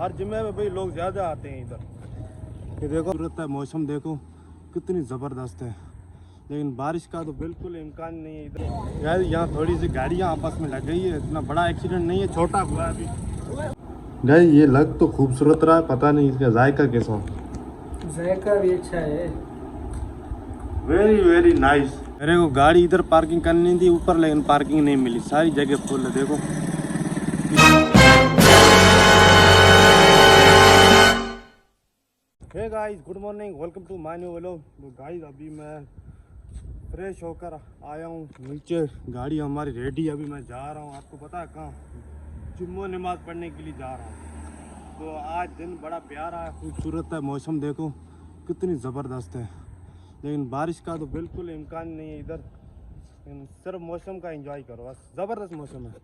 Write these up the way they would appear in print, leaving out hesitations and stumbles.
हर जुम्मे में भाई लोग ज़्यादा आते हैं इधर। ये देखो सूरत है, मौसम देखो कितनी ज़बरदस्त है, लेकिन बारिश का तो बिल्कुल इम्कान नहीं है इधर। यार यहाँ थोड़ी सी गाड़ियाँ आपस में लग गई है, इतना बड़ा एक्सीडेंट नहीं है, छोटा हुआ है अभी। गाइस ये लग तो खूबसूरत रहा है, पता नहीं इसका जायका कैसा। जायका भी अच्छा है, वेरी वेरी नाइस। मेरे को गाड़ी इधर पार्किंग करनी थी ऊपर, लेकिन पार्किंग नहीं मिली, सारी जगह फुल है देखो। Hey guys, good morning, welcome to my new vlog. तो गाइस अभी मैं फ्रेश होकर आया हूँ नीचे, गाड़ी हमारी रेडी। अभी मैं जा रहा हूँ, आपको पता है कहाँ, जुम्मा नमाज पढ़ने के लिए जा रहा हूँ। तो आज दिन बड़ा प्यारा है, खूबसूरत है, मौसम देखो कितनी ज़बरदस्त है, लेकिन बारिश का तो बिल्कुल इम्कान नहीं है इधर। सिर्फ मौसम का एंजॉय करो, बस ज़बरदस्त मौसम है,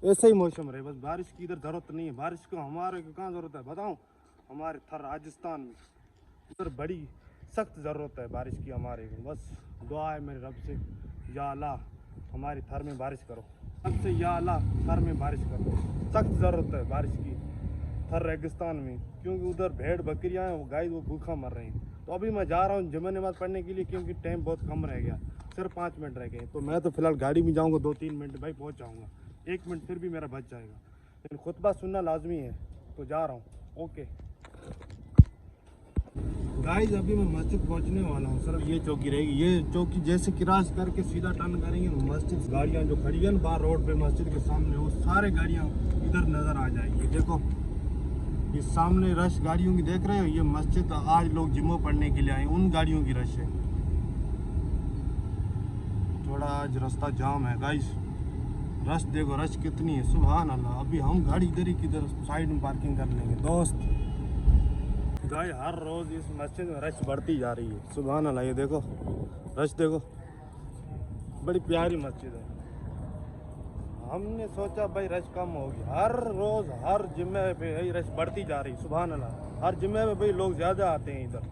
ऐसा ही मौसम रहे, बस बारिश की इधर ज़रूरत नहीं है। बारिश को हमारे को कहाँ ज़रूरत है बताऊँ, हमारे थर राजस्थान में उधर बड़ी सख्त ज़रूरत है बारिश की हमारे को। बस दुआ है मेरे रब से, या अल्लाह हमारी थर में बारिश करो, रब से या अल्लाह थर में बारिश करो। सख्त ज़रूरत है बारिश की थर रेगिस्तान में, क्योंकि उधर भेड़ बकरियाँ हैं, वो गाय वो भूखा मर रही हैं। तो अभी मैं जा रहा हूँ जुम्मे नमाज़ पढ़ने के लिए, क्योंकि टाइम बहुत कम रह गया, सिर्फ 5 मिनट रह गए। तो मैं तो फिलहाल गाड़ी में जाऊँगा, 2-3 मिनट भाई पहुँच जाऊँगा, 1 मिनट फिर भी मेरा बच जाएगा, लेकिन खुतबा सुनना लाजमी है, तो जा रहा हूँ। ओके गाइस, अभी मैं मस्जिद पहुंचने वाला हूँ, सिर्फ ये चौकी रहेगी। ये चौकी जैसे क्रॉस करके सीधा टर्न करेंगे, मस्जिद गाड़ियाँ जो खड़ी है ना बाहर रोड पे मस्जिद के सामने, वो सारे गाड़ियाँ इधर नज़र आ जाएंगी। देखो ये सामने रश गाड़ियों की देख रहे हो, ये मस्जिद आज लोग जुम्मा पढ़ने के लिए आए, उन गाड़ियों की रश है। थोड़ा आज रास्ता जाम है गाइस, रश देखो रश कितनी है, सुभान अल्लाह। अभी हम गाड़ी इधर ही किधर साइड में पार्किंग कर लेंगे दोस्त। गाइस हर रोज़ इस मस्जिद में रश बढ़ती जा रही है, सुभान अल्लाह। ये देखो रश देखो, बड़ी प्यारी मस्जिद है। हमने सोचा भाई रश कम होगी, हर रोज़ हर जुम्मे पे यही रश बढ़ती जा रही, सुभान अल्लाह। हर जुम्मे में भाई लोग ज़्यादा आते हैं इधर।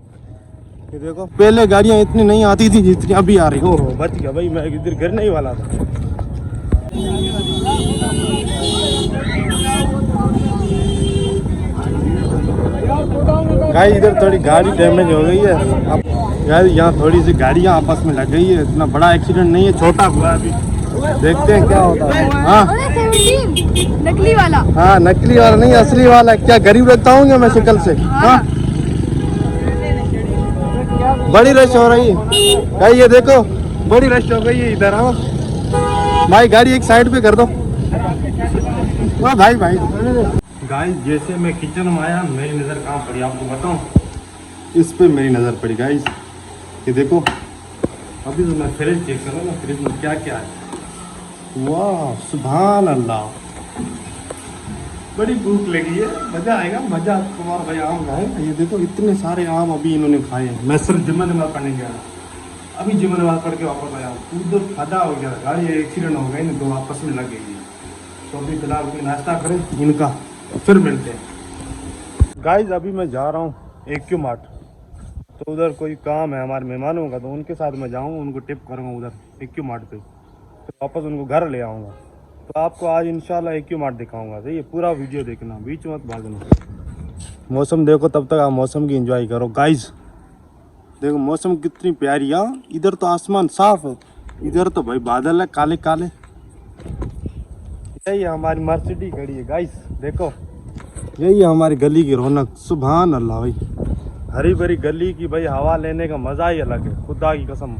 ये देखो पहले गाड़ियाँ इतनी नहीं आती थी जितनी अभी आ रही। ओह बच गया भाई, मैं इधर गिरने ही वाला था। गाइस इधर थोड़ी गाड़ी डैमेज हो गई है, अब यार यहाँ थोड़ी सी गाड़ियाँ आपस में लग गई है, इतना बड़ा एक्सीडेंट नहीं है, छोटा हुआ है अभी, देखते हैं क्या होता है। हाँ नकली वाला, हाँ नकली वाला नहीं, असली वाला। क्या गरीब लगता हूँ मैं शक्ल से? हाँ बड़ी रश हो रही है भाई, ये देखो बड़ी रश हो गई है इधर। हाँ भाई गाड़ी एक साइड पे कर दो। वाह भाई भाई। गाइस जैसे मैं किचन में आया, मेरी नज़र कहाँ पड़ी आपको बताऊँ, इस पे मेरी नज़र पड़ी गाइस। ये देखो अभी तो मैं फ्रिज चेक करूँगा, फ्रिज में क्या क्या है। वाह सुभान अल्लाह, बड़ी भूख लगी है, मज़ा आएगा मज़ा। कुमार भाई आम खाए, ये देखो इतने सारे आम अभी इन्होंने खाए हैं। मैं सिर्फ जुम्मा नमाज़ पढ़ने गया था, अभी जुम्मा नमाज़ पढ़ के वापस आया हूँ। उधर फटा हो गया था, गाड़ी एक्सीडेंट हो गई ना, दो आपस में लग गई। तो अभी फिलहाल कोई नाश्ता करें इनका, फिर मिलते हैं। गाइस अभी मैं जा रहा हूँ AQ मार्ट, तो उधर कोई काम है हमारे मेहमानों का, तो उनके साथ मैं जाऊँगा, उनको टिप करूँगा उधर AQ मार्ट पे, फिर वापस उनको घर ले आऊँगा। तो आपको आज इंशाल्लाह AQ मार्ट दिखाऊँगा, सही है, पूरा वीडियो देखना, बीच मत भागना। मौसम देखो, तब तक आप मौसम की एंजॉय करो। गाइस देखो मौसम कितनी प्यारी है, इधर तो आसमान साफ है, इधर तो भाई बादल है काले काले। यही हमारी मर्सिडीज खड़ी है गाइस, देखो यही है हमारी गली की रौनक, सुभान अल्लाह। भाई हरी भरी गली की भाई हवा लेने का मज़ा ही अलग है, खुदा की कसम।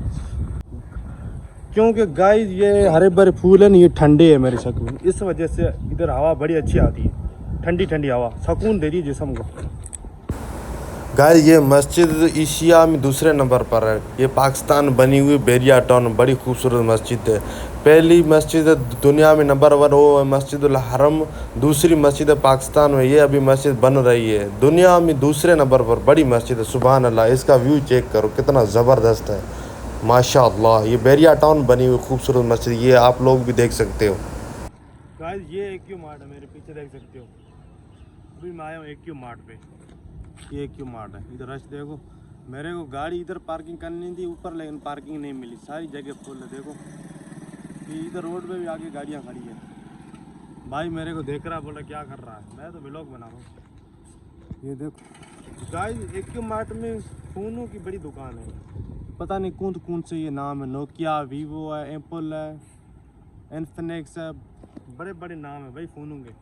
क्योंकि गाइस ये हरे भरे फूल है ना, ये ठंडे है मेरे शक में, इस वजह से इधर हवा बड़ी अच्छी आती है, ठंडी ठंडी हवा सुकून दे रही है जिस्म को। गाइस ये मस्जिद एशिया में दूसरे नंबर पर है, ये पाकिस्तान बनी हुई बेरिया टाउन, बड़ी खूबसूरत मस्जिद है। पहली मस्जिद दुनिया में नंबर 1 वो मस्जिदुल हरम, दूसरी मस्जिद पाकिस्तान में, ये अभी मस्जिद बन रही है, दुनिया में दूसरे नंबर पर बड़ी मस्जिद है, सुभान अल्लाह। इसका व्यू चेक करो कितना ज़बरदस्त है, माशाअल्लाह। ये बेरिया टाउन बनी हुई खूबसूरत मस्जिद, ये आप लोग भी देख सकते हो। गाइस ये AQ मार्ट है, मेरे पीछे देख सकते हो, अभी मैं आया हूँ AQ मार्ट पे। ये AQ मार्ट है, इधर रश देखो। मेरे को गाड़ी इधर पार्किंग करनी थी ऊपर, लेकिन पार्किंग नहीं मिली, सारी जगह फुल है। देखो ये इधर रोड पे भी आगे गाड़ियाँ खड़ी है। भाई मेरे को देख रहा है, बोला क्या कर रहा है, मैं तो व्लॉग बना रहा हूँ। ये देखो गाइस एक्यू मार्ट में फ़ोनों की बड़ी दुकान है, पता नहीं कौन कौन से ये नाम है, नोकिया, वीवो है, एप्पल है, इन्फिनिक्स है, बड़े बड़े नाम है भाई फ़ोनों के।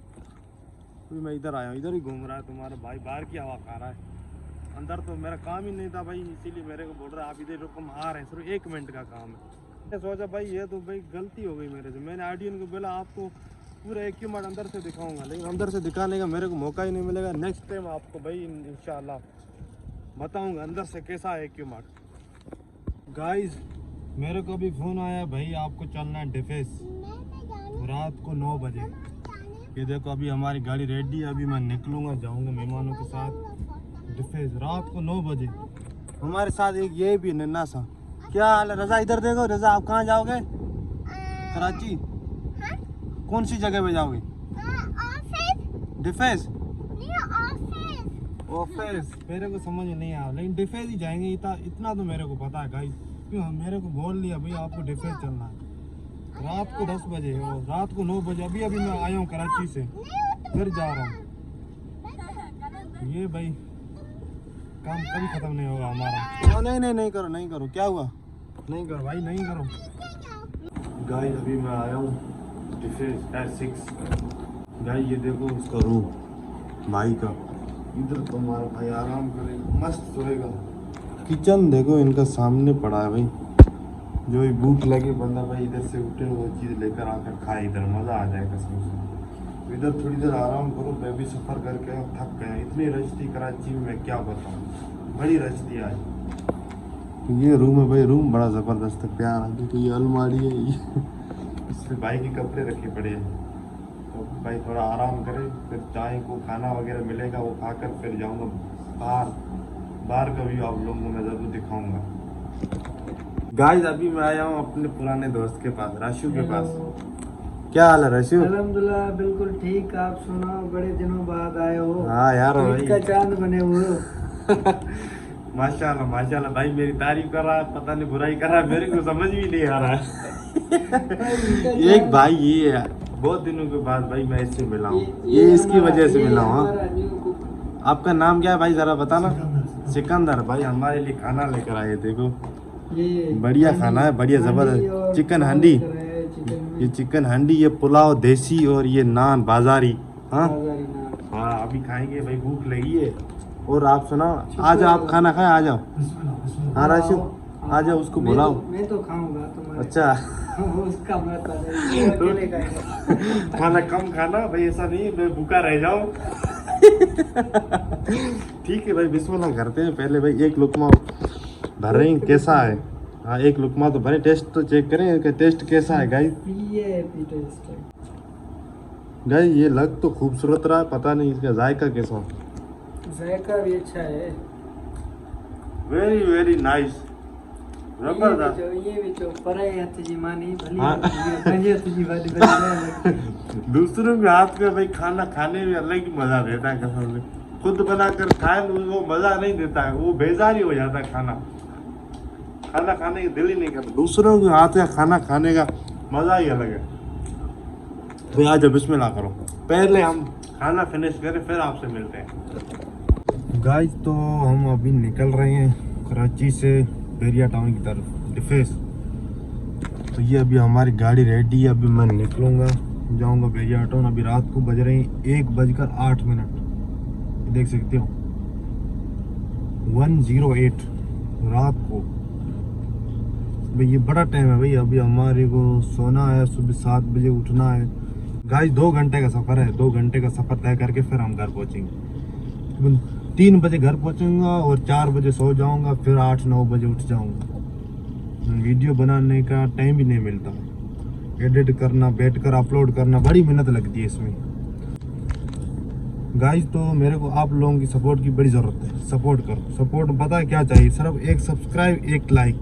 अभी मैं इधर आया हूँ, इधर ही घूम रहा है तुम्हारा भाई, बाहर की हवा खा रहा है। अंदर तो मेरा काम ही नहीं था भाई, इसीलिए मेरे को बोल रहा है आप इधर रुको, हम आ रहे हैं, सिर्फ 1 मिनट का काम है। मैं सोचा भाई ये तो भाई गलती हो गई मेरे से, मैंने ऑडियंस को बोला आपको पूरा एक्यू मार्ट अंदर से दिखाऊंगा, लेकिन अंदर से दिखाने का मेरे को मौका ही नहीं मिलेगा। नेक्स्ट टाइम आपको भाई इंशाल्लाह बताऊंगा अंदर से कैसा है एक्यू मार्ट। गाइस मेरे को भी फ़ोन आया भाई, आपको चलना है डिफेंस रात को 9 बजे। ये देखो अभी हमारी गाड़ी रेडी है, अभी मैं निकलूँगा, जाऊँगा मेहमानों के साथ डिफेंस रात को 9 बजे। हमारे साथ एक ये भी नन्ना सा, क्या हाल है रज़ा? इधर देखो रज़ा, आप कहाँ जाओगे? कराची? कौन सी जगह पे जाओगे? डिफेंस ऑफिस मेरे को समझ नहीं आया, लेकिन डिफेंस ही जाएंगे, इतना तो मेरे को पता है गाइस, क्यों मेरे को बोल लिया भाई आपको डिफेंस चलना है रात को 10 बजे और रात को 9 बजे। अभी अभी मैं आया हूँ कराची से, फिर जा रहा हूँ। ये भाई काम कभी ख़त्म नहीं होगा हमारा। नहीं करो, नहीं करो, क्या हुआ? नहीं करो भाई, नहीं करो। गाइस अभी मैं आया हूँ डिफेंस S6। गाइस ये देखो उसका रूम भाई का, इधर तो हमारा भाई आराम करेगा, मस्त सोएगा। किचन देखो इनका सामने पड़ा है भाई, जो भी भूख लगे बंदा भाई इधर से उठे वो चीज़ लेकर आकर खाए, इधर मज़ा आ जाएगा सबसे। इधर थोड़ी देर आराम करो, मैं भी सफ़र करके थक गया, इतनी रश थी कराची में मैं क्या बताऊँ, बड़ी रश थी आज। तो ये रूम है भाई, रूम बड़ा ज़बरदस्त है, प्यारा। देखो ये अलमारी है, ये इसमें भाई के कपड़े रखे पड़े हैं। तो भाई थोड़ा आराम करें, फिर चाय को खाना वगैरह मिलेगा वो खाकर फिर जाऊँगा बाहर का भी आप लोगों को मैं ज़रूर दिखाऊँगा। गाइस अभी मैं आया हूँ अपने पुराने दोस्त के पास, राशु के पास। क्या हाल है राशु? अल्हम्दुलिल्लाह बिल्कुल ठीक, आप सुनाओ, बड़े दिनों बाद आए हो। हाँ यार भाई का चांद बने हुए हो। माशाल्लाह माशाल्लाह भाई, मेरी तारीफ कर रहा है, पता नहीं बुराई कर रहा है, मेरे को समझ भी नहीं आ रहा है। एक भाई ये है, बहुत दिनों के बाद भाई मैं इससे मिला हूँ, ये इसकी वजह से मिला हूँ। आपका नाम क्या है भाई, जरा बताना? सिकंदर भाई हमारे लिए खाना लेकर आए, देखो बढ़िया खाना है, बढ़िया जबरदस्त चिकन हांडी, ये चिकन हांडी, ये पुलाव देसी और ये नान बाजारी। हाँ हाँ अभी खाएंगे भाई, भूख लगी है। और आप सुनाओ, आ जाओ आप खाना खाए, आ जाओ। हाँ राशु आ जाओ, उसको बुलाओ। मैं तो खाऊंगा तुम्हारे। अच्छा उसका अकेले खाएगा। खाना कम खाना भाई, ऐसा नहीं मैं भूखा रह जाऊं। ठीक है भाई, बिस्मिल्लाह करते हैं। पहले भाई एक लुकमा भर रहे हैं, कैसा है? हाँ एक लुकमा तो भरे, टेस्ट तो चेक करें इनका, टेस्ट कैसा है गाइस? गाइस ये लग तो खूबसूरत रहा है, पता नहीं इसका जायका कैसा? जायका भी अच्छा है, वेरी वेरी नाइस, जबरदस्त। ये भी तो पराए हाथ जी मानी भली हाँ। भली हाथ जी वाली भली। दूसरों के हाथ का भाई खाना खाने में अलग ही मजा देता है, कसम से। खुद बनाकर खाए वो मजा नहीं देता है, वो बेजारी हो जाता है। खाना खाने का दिल ही नहीं करता, दूसरों के हाथ का खाना खाने का मजा ही अलग है। भाई आज बिस्मिल्लाह करो, पहले हम खाना फिनिश करें फिर आपसे मिलते हैं। गाइस तो हम अभी निकल रहे हैं कराची से बेरिया टाउन की तरफ, डिफेंस। तो ये अभी हमारी गाड़ी रेडी है, अभी मैं निकलूँगा, जाऊँगा बेरिया टाउन। अभी रात को बज रहे हैं 1:08, देख सकते हो 1:08 रात को। भाई ये बड़ा टाइम है भाई, अभी हमारे को सोना है, सुबह 7 बजे उठना है। गाइस 2 घंटे का सफ़र है, 2 घंटे का सफ़र तय करके फिर हम घर पहुँचेंगे। 3 बजे घर पहुँचूँगा और 4 बजे सो जाऊँगा, फिर 8-9 बजे उठ जाऊँगा। वीडियो बनाने का टाइम ही नहीं मिलता, एडिट करना, बैठकर अपलोड करना, बड़ी मेहनत लगती है इसमें। गाइस तो मेरे को आप लोगों की सपोर्ट की बड़ी ज़रूरत है, सपोर्ट करो। सपोर्ट पता है क्या चाहिए? सिर्फ एक सब्सक्राइब, एक लाइक,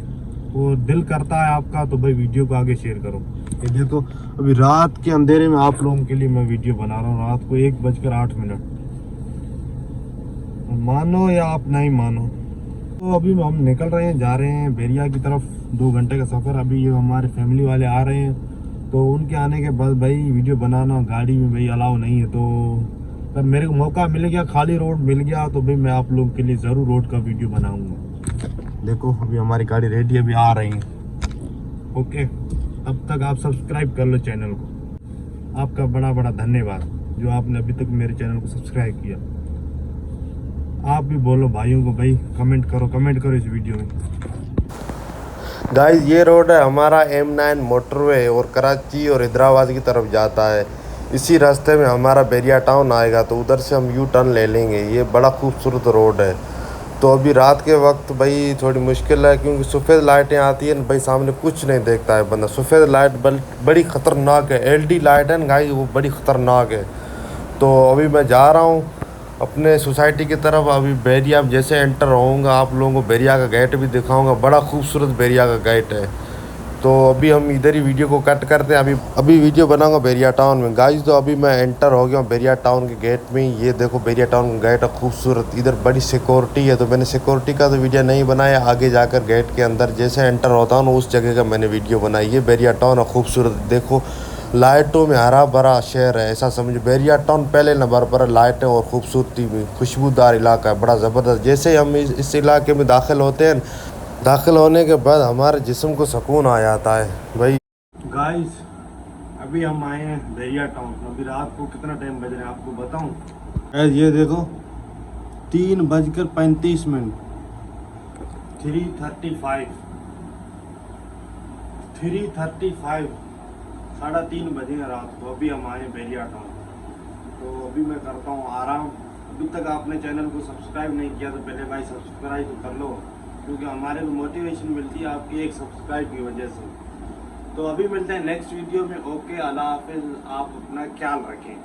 और दिल करता है आपका तो भाई वीडियो को आगे शेयर करो। ये देखो अभी रात के अंधेरे में आप लोगों के लिए मैं वीडियो बना रहा हूँ, रात को 1:08। मानो या आप नहीं मानो। तो अभी हम निकल रहे हैं, जा रहे हैं बेरिया की तरफ, 2 घंटे का सफ़र। अभी ये हमारे फैमिली वाले आ रहे हैं, तो उनके आने के बाद भाई वीडियो बनाना गाड़ी में भाई अलाउ नहीं है, तो अगर मेरे को मौका मिल गया, खाली रोड मिल गया, तो भाई मैं आप लोगों के लिए ज़रूर रोड का वीडियो बनाऊंगा। देखो अभी हमारी गाड़ी रेडी, अभी आ रही है। ओके, अब तक आप सब्सक्राइब कर लो चैनल को। आपका बड़ा बड़ा धन्यवाद जो आपने अभी तक मेरे चैनल को सब्सक्राइब किया। आप भी बोलो भाइयों को, भाई कमेंट करो इस वीडियो में। गाइस ये रोड है हमारा M9 मोटरवे और कराची और हैदराबाद की तरफ जाता है। इसी रास्ते में हमारा बैरिया टाउन आएगा, तो उधर से हम यू टर्न ले लेंगे। ये बड़ा खूबसूरत रोड है। तो अभी रात के वक्त भाई थोड़ी मुश्किल है, क्योंकि सफ़ेद लाइटें आती हैं भाई, सामने कुछ नहीं देखता है बंदा। सफ़ेद लाइट बड़ी ख़तरनाक है, LED लाइट है ना गाइस, वो बड़ी ख़तरनाक है। तो अभी मैं जा रहा हूँ अपने सोसाइटी की तरफ। अभी बैरिया जैसे एंटर होऊंगा, आप लोगों को बैरिया का गेट भी दिखाऊंगा। बड़ा खूबसूरत बैरिया का गेट है। तो अभी हम इधर ही वीडियो को कट करते हैं। अभी वीडियो बनाऊंगा बैरिया टाउन में गाइस। तो अभी मैं एंटर हो गया हूँ बैरिया टाउन के गेट में। ये देखो बैरिया टाउन का गेट है खूबसूरत। इधर बड़ी सिक्योरिटी है, तो मैंने सिक्योरिटी का तो वीडियो नहीं बनाया। आगे जाकर गेट के अंदर जैसे एंटर होता हूँ उस जगह का मैंने वीडियो बनाई। ये बैरिया टाउन है खूबसूरत। देखो लाइटों में हरा भरा शहर है, ऐसा समझो। बैरिया टाउन पहले नंबर पर है लाइटें और खूबसूरती में। खुशबूदार इलाका है, बड़ा ज़बरदस्त। जैसे ही हम इस इलाके में दाखिल होते हैं, दाखिल होने के बाद हमारे जिस्म को सुकून आ जाता है भाई। गाइस अभी हम आए हैं बैरिया टाउन। अभी रात को कितना टाइम बज रहा है आपको बताऊं? गाइस ये देखो 3:35 3:35 3:30 बजे हैं रात को। अभी हम आए हैं बैरिया टाउन। तो अभी मैं करता हूँ आराम। अभी तक आपने चैनल को सब्सक्राइब नहीं किया तो पहले भाई सब्सक्राइब तो कर लो, क्योंकि हमारे को मोटिवेशन मिलती है आपकी एक सब्सक्राइब की वजह से। तो अभी मिलते हैं नेक्स्ट वीडियो में। ओके, अल्लाह हाफिज़। आप अपना ख्याल रखें।